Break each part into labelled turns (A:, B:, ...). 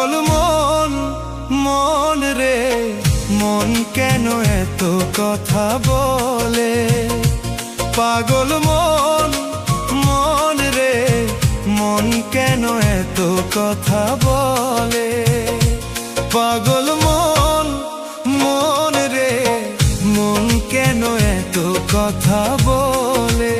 A: পাগল মন, মন রে মন কেন এত কথা বলে? পাগল মন, মন রে মন কেন এত কথা বলে? পাগল মন, মন রে মন কেন এত কথা বলে?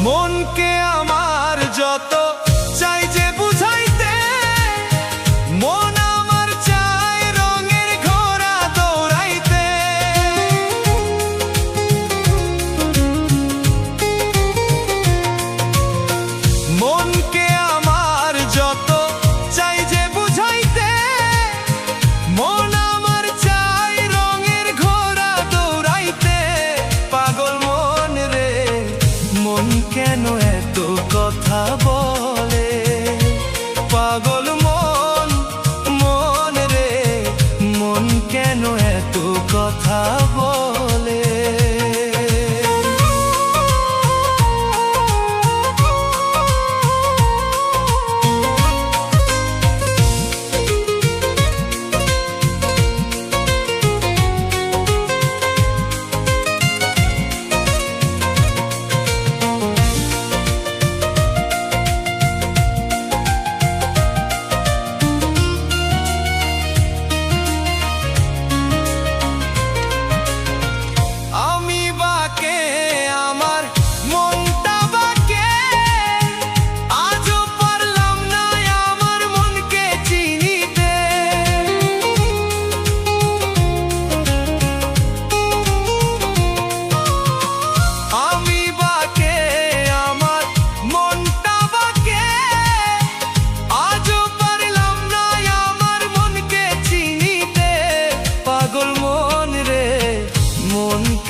A: মনকে আমার যত চাই যে বুঝাইতে, মন আমার চাই রঙের ঘোড়া দৌড়াইতে। মনকে আমার যত চাই যে বুঝাইতে, মন আমার চাই রঙের ঘোড়া দৌড়াইতে। পাগল মন রে মন কেন এত কথা বলে? পাগল মন, মন রে মন কেন এত কথা বলে?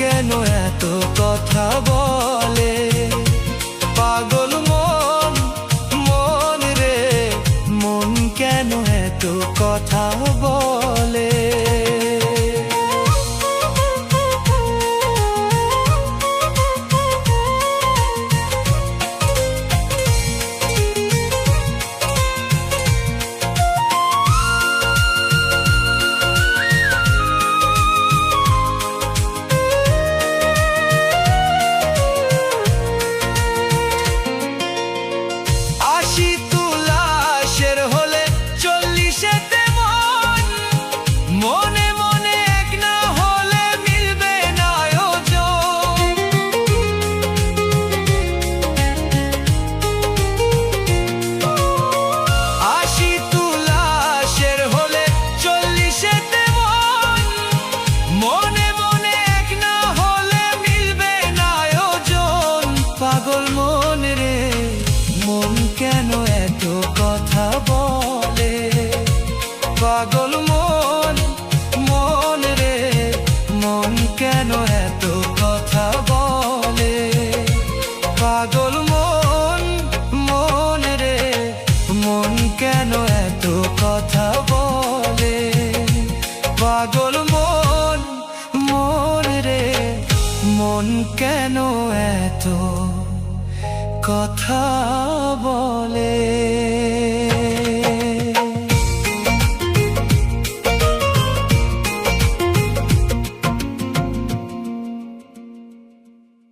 A: কেন এত কথা বলে? পাগল মন, মন রে মন কেন এত কথা বলে? মনে মনে এক না হলে মিলবে না আয়োজন। আশি তুলাশের হলে 40তে মন, মনে মনে এক না হলে মিলবে না আয়োজন। পাগল মন রে মন কেন এত কথা বলে? পাগল মন, মন রে মন কেন এত কথা বলে? পাগল মন, মন রে মন কেন এত কথা বলে? পাগল মন, মন রে মন কেন এত কথা বলে?